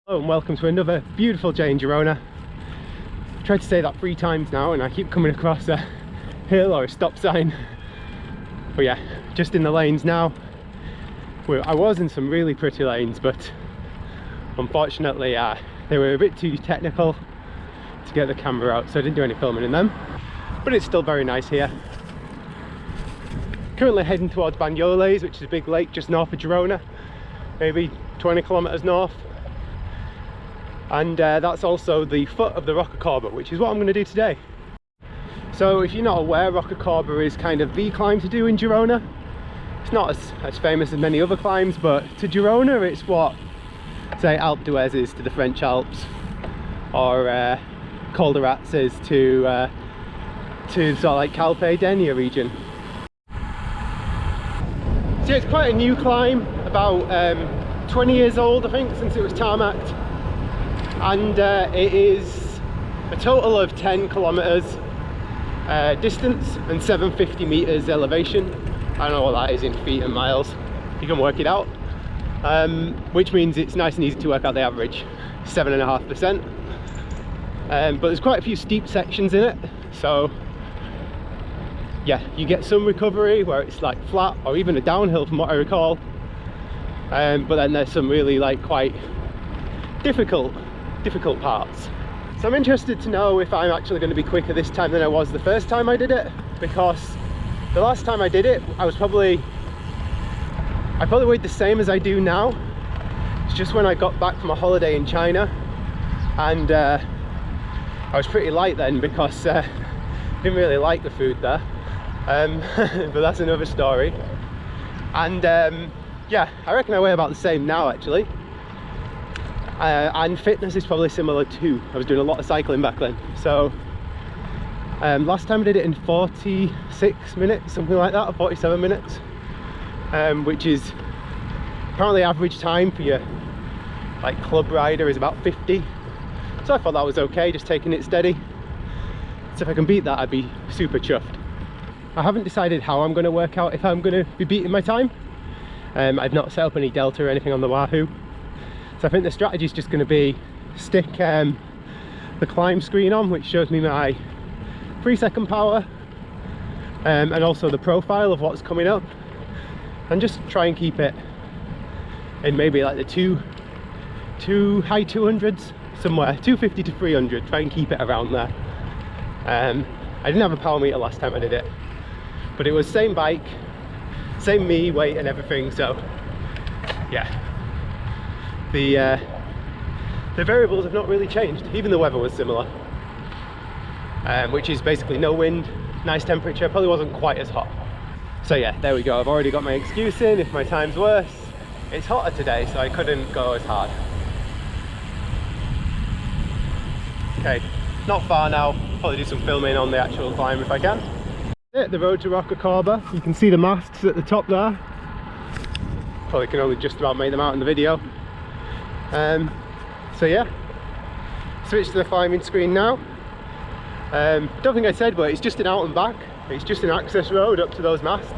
Hello and welcome to another beautiful day in Girona. I've tried to say that 3 times now and I keep coming across a hill or a stop sign. But yeah, just in the lanes now. I was in some really pretty lanes, but unfortunately they were a bit too technical to get the camera out, so I didn't do any filming in them. But it's still very nice here. Currently heading towards Banyoles, which is a big lake just north of Girona, maybe 20 kilometers north. And that's also the foot of the Rocacorba, which is what I'm going to do today. So if you're not aware, Rocacorba is kind of the climb to do in Girona. It's not as famous as many other climbs, but to Girona it's what, say, Alpe d'Huez is to the French Alps, or Col de Rats is to sort of like Calpe Denia region. So it's quite a new climb, about 20 years old I think, since it was tarmacked. And it is a total of 10 kilometers distance and 750 meters elevation. I don't know what that is in feet and miles, you can work it out, which means it's nice and easy to work out the average, 7.5%. But there's quite a few steep sections in it, so yeah, you get some recovery where it's like flat or even a downhill from what I recall, but then there's some really like quite difficult parts. So I'm interested to know if I'm actually going to be quicker this time than I was the first time I did it, because the last time I did it I probably weighed the same as I do now. It's just when I got back from a holiday in China, and I was pretty light then because I didn't really like the food there, but that's another story. And yeah, I reckon I weigh about the same now actually. And fitness is probably similar too. I was doing a lot of cycling back then, so last time I did it in 46 minutes, something like that, or 47 minutes, which is apparently average time for your like club rider is about 50, so I thought that was okay, just taking it steady. So if I can beat that, I'd be super chuffed. I haven't decided how I'm going to work out if I'm going to be beating my time. I've not set up any delta or anything on the Wahoo. So I think the strategy is just going to be stick the climb screen on, which shows me my 3-second power, and also the profile of what's coming up, and just try and keep it in maybe like the high 200s somewhere, 250 to 300, try and keep it around there. I didn't have a power meter last time I did it, but it was same bike, same me, weight and everything, so yeah. The variables have not really changed, even the weather was similar, which is basically no wind, nice temperature, probably wasn't quite as hot. So yeah, there we go, I've already got my excuse in if my time's worse. It's hotter today, so I couldn't go as hard. Okay, not far now, probably do some filming on the actual climb if I can. The road to Rocacorba, you can see the masts at the top there. Probably can only just about make them out in the video. So yeah, switch to the climbing screen now. Don't think I said, but it's just an out and back, it's just an access road up to those masts,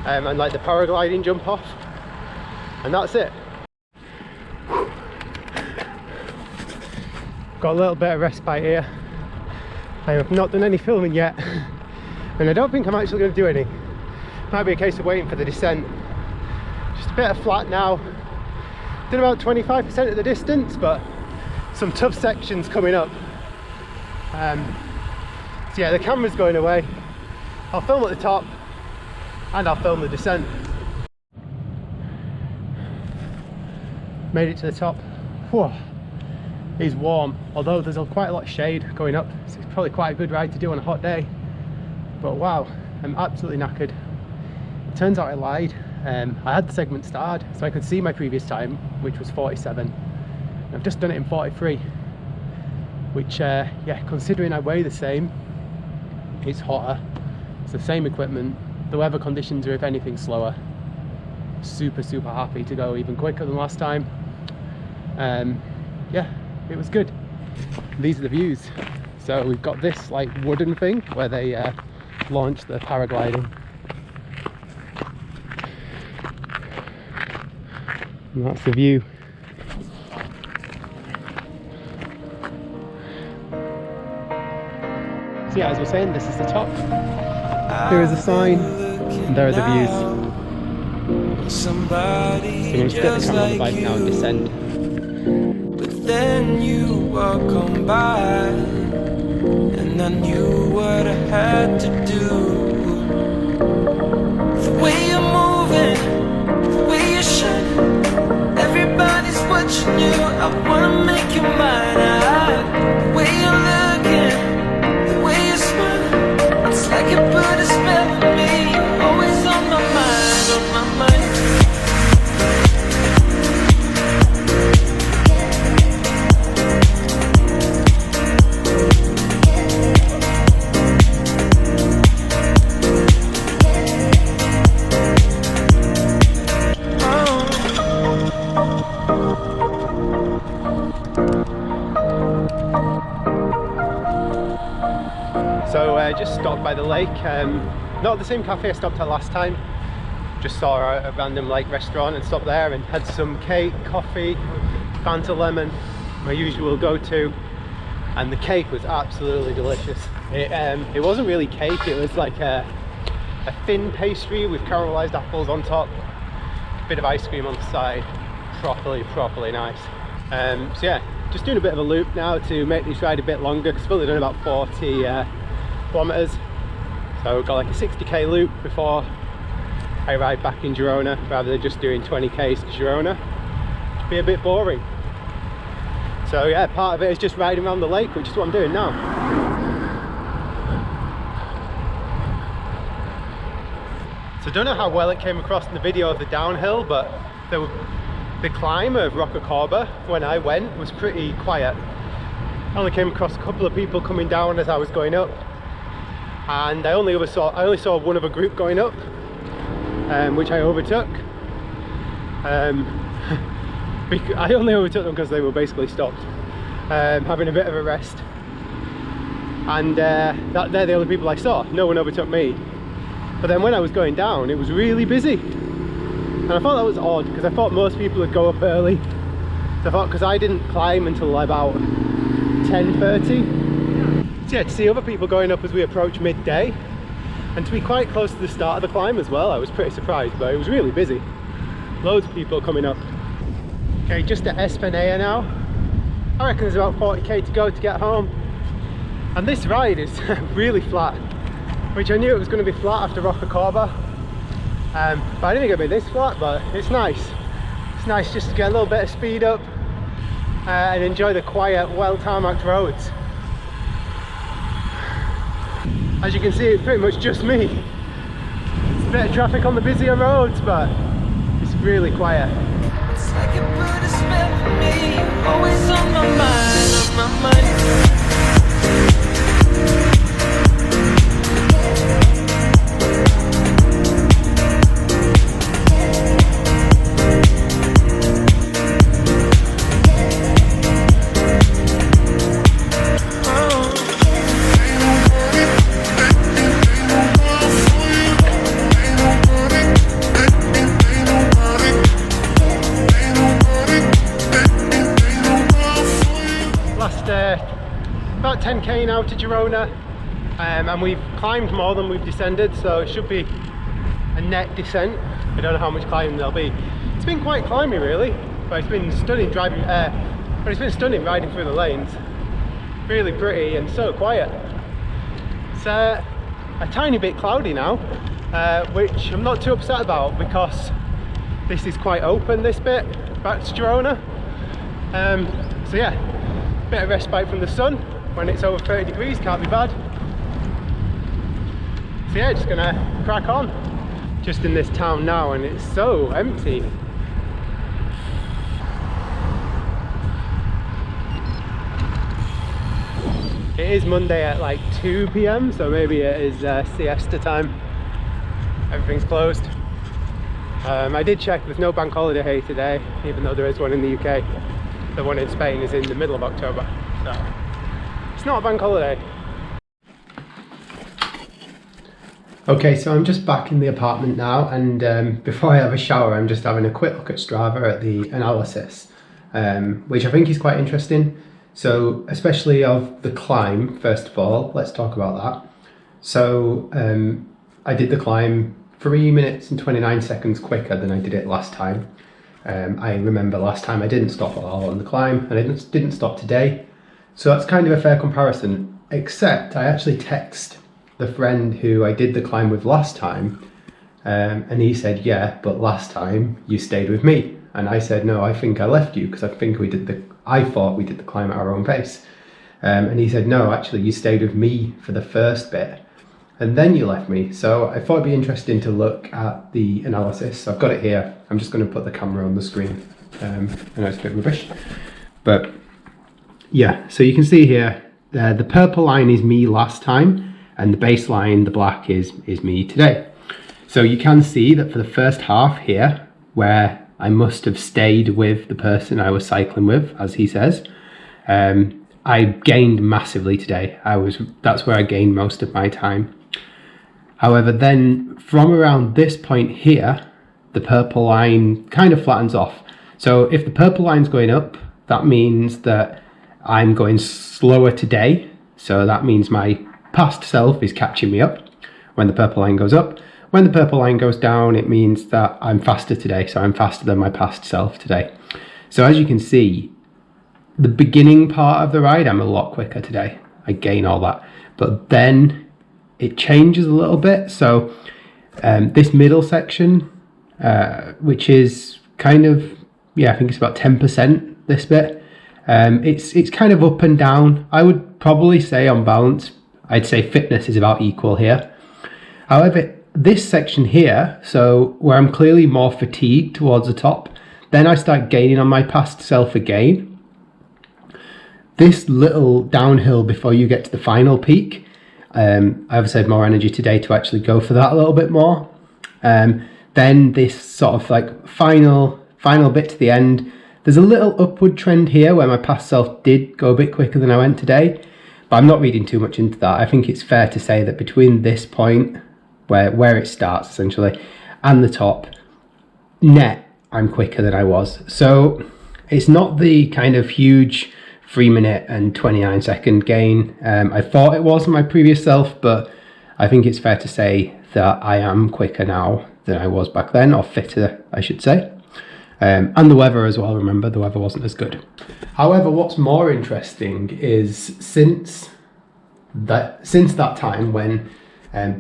and like the paragliding jump off, and that's it. Got a little bit of respite here. I have not done any filming yet, and I don't think I'm actually going to do any. Might be a case of waiting for the descent. Just a bit of flat now. Did about 25% of the distance, but some tough sections coming up. So yeah, the camera's going away. I'll film at the top and I'll film the descent. Made it to the top. Whoa, it's warm, although there's quite a lot of shade going up, so it's probably quite a good ride to do on a hot day. But wow, I'm absolutely knackered. It turns out I lied. I had the segment starred so I could see my previous time, which was 47. I've just done it in 43, which yeah, considering I weigh the same, it's hotter, it's the same equipment, the weather conditions are if anything slower. Super happy to go even quicker than last time. Yeah, it was good. These are the views. So we've got this like wooden thing where they launch the paragliding. And that's the view. So yeah, as we're saying, this is the top. Here is a sign, and there are the views. So I'm going to stick the camera on the bike now and descend. But then you walk on by, and I knew what I had to do. The way you're moving, the way you're shining, everybody's watching you. I wanna make you mine. The way you're looking, the way you're smiling, it's like you put a spell on me. Always on my mind, on my mind. So I just stopped by the lake, not the same cafe I stopped at last time, just saw a random lake restaurant and stopped there and had some cake, coffee, Fanta lemon, my usual go-to, and the cake was absolutely delicious. It wasn't really cake, it was like a thin pastry with caramelized apples on top, a bit of ice cream on the side, properly nice. So yeah, just doing a bit of a loop now to make this ride a bit longer, because I've only done about 40 kilometers, so we've got like a 60k loop before I ride back in Girona, rather than just doing 20k's to Girona. It'd be a bit boring. So yeah, part of it is just riding around the lake, which is what I'm doing now. So I don't know how well it came across in the video of the downhill, but the climb of Rocacorba when I went was pretty quiet. I only came across a couple of people coming down as I was going up, and I only saw one of a group going up, which I overtook. I only overtook them because they were basically stopped, having a bit of a rest, and they're the only people I saw. No one overtook me. But then when I was going down, it was really busy, and I thought that was odd, because I thought most people would go up early. So I thought, because I didn't climb until about 10:30. So yeah, to see other people going up as we approach midday, and to be quite close to the start of the climb as well, I was pretty surprised, but it was really busy. Loads of people coming up. Okay, just at Esplanade now. I reckon there's about 40k to go to get home. And this ride is really flat, which I knew it was going to be flat after Rocacorba. But I didn't think it'd be this flat, but it's nice. It's nice just to get a little bit of speed up and enjoy the quiet, well-tarmacked roads. As you can see, it's pretty much just me. There's a bit of traffic on the busier roads, but it's really quiet. It's like you put a spell on me. Always on my mind, on my mind. About 10k now to Girona, and we've climbed more than we've descended, so it should be a net descent. I don't know how much climbing there'll be. It's been quite climby really, but it's been stunning riding through the lanes. Really pretty and so quiet. It's a tiny bit cloudy now, which I'm not too upset about, because this is quite open, this bit back to Girona. So yeah, bit of respite from the sun when it's over 30 degrees, can't be bad. So yeah, just gonna crack on. Just in this town now, and it's so empty. It is Monday at like 2 p.m, so maybe it is siesta time. Everything's closed. I did check, there's no bank holiday today, even though there is one in the UK. The one in Spain is in the middle of October, so it's not a bank holiday. Okay, so I'm just back in the apartment now, and before I have a shower, I'm just having a quick look at Strava at the analysis, which I think is quite interesting. So especially of the climb, first of all, let's talk about that. So I did the climb 3 minutes and 29 seconds quicker than I did it last time. I remember last time I didn't stop at all on the climb, and I didn't stop today. So that's kind of a fair comparison, except I actually text the friend who I did the climb with last time, and he said, yeah, but last time you stayed with me. And I said, no, I think I left you because I thought we did the climb at our own pace. And he said, no, actually you stayed with me for the first bit and then you left me. So I thought it'd be interesting to look at the analysis. So I've got it here. I'm just going to put the camera on the screen. I know it's a bit rubbish, but yeah, so you can see here, the purple line is me last time, and the baseline, the black, is me today. So you can see that for the first half here, where I must have stayed with the person I was cycling with, as he says, I gained massively today. That's where I gained most of my time. However, then from around this point here, the purple line kind of flattens off. So if the purple line's going up, that means that I'm going slower today. So that means my past self is catching me up when the purple line goes up. When the purple line goes down, it means that I'm faster today. So I'm faster than my past self today. So as you can see, the beginning part of the ride, I'm a lot quicker today. I gain all that. But then it changes a little bit. So this middle section, which is kind of, yeah, I think it's about 10%, this bit. It's kind of up and down. I would probably say on balance, I'd say fitness is about equal here. However, this section here, so where I'm clearly more fatigued towards the top, then I start gaining on my past self again. This little downhill before you get to the final peak, I obviously had more energy today to actually go for that a little bit more. Then this sort of like final bit to the end, there's a little upward trend here where my past self did go a bit quicker than I went today, but I'm not reading too much into that. I think it's fair to say that between this point, where it starts essentially, and the top, net, I'm quicker than I was. So it's not the kind of huge 3 minute and 29 second gain I thought it was in my previous self, but I think it's fair to say that I am quicker now than I was back then, or fitter, I should say. And the weather as well, remember, the weather wasn't as good. However, what's more interesting is since that time when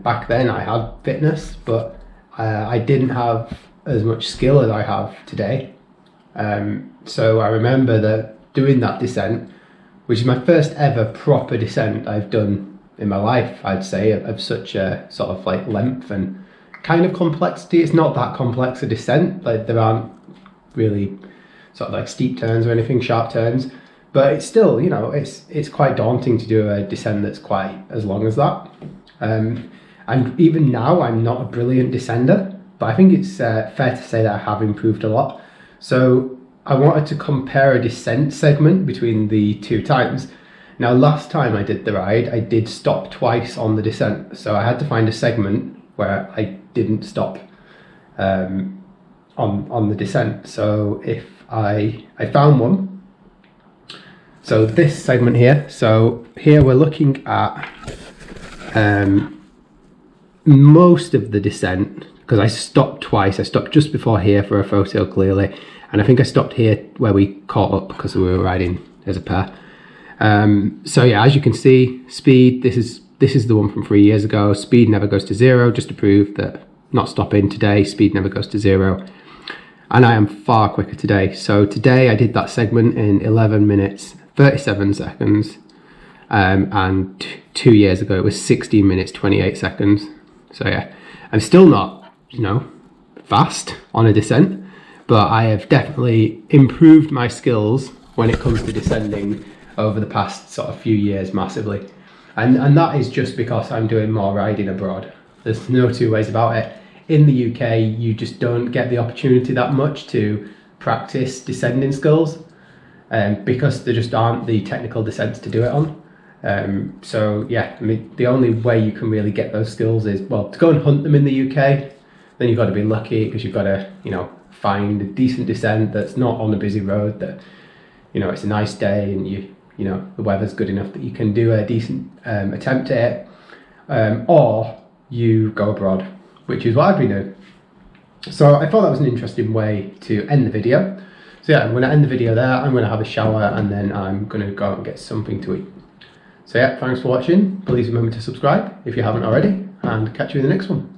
back then I had fitness, but I didn't have as much skill as I have today. So I remember that doing that descent, which is my first ever proper descent I've done in my life, I'd say, of such a sort of like length and kind of complexity. It's not that complex a descent, like there aren't really sort of like steep turns or anything, sharp turns, but it's still, you know, it's quite daunting to do a descent that's quite as long as that. And even now I'm not a brilliant descender, but I think it's fair to say that I have improved a lot. So I wanted to compare a descent segment between the two times. Now last time I did the ride, I did stop twice on the descent, so I had to find a segment where I didn't stop on the descent. So if I found one, so this segment here, so here we're looking at most of the descent, because I stopped twice. I stopped just before here for a photo clearly, and I think I stopped here where we caught up because we were riding as a pair. So yeah, as you can see, speed, this is the one from 3 years ago. Speed never goes to zero, just to prove that not stopping today, speed never goes to zero. And I am far quicker today. So today I did that segment in 11 minutes, 37 seconds. And 2 years ago it was 16 minutes, 28 seconds. So yeah, I'm still not, you know, fast on a descent, but I have definitely improved my skills when it comes to descending over the past sort of few years massively. And that is just because I'm doing more riding abroad. There's no two ways about it. In the UK, you just don't get the opportunity that much to practice descending skills, because there just aren't the technical descents to do it on. So yeah, I mean, the only way you can really get those skills is, well, to go and hunt them in the UK, then you've got to be lucky, because you've got to, you know, find a decent descent that's not on a busy road, that, you know, it's a nice day and you you know, the weather's good enough that you can do a decent attempt at it, or you go abroad, which is what I've been doing. So I thought that was an interesting way to end the video. So yeah, I'm going to end the video there. I'm going to have a shower and then I'm going to go out and get something to eat. So yeah, thanks for watching. Please remember to subscribe if you haven't already, and catch you in the next one.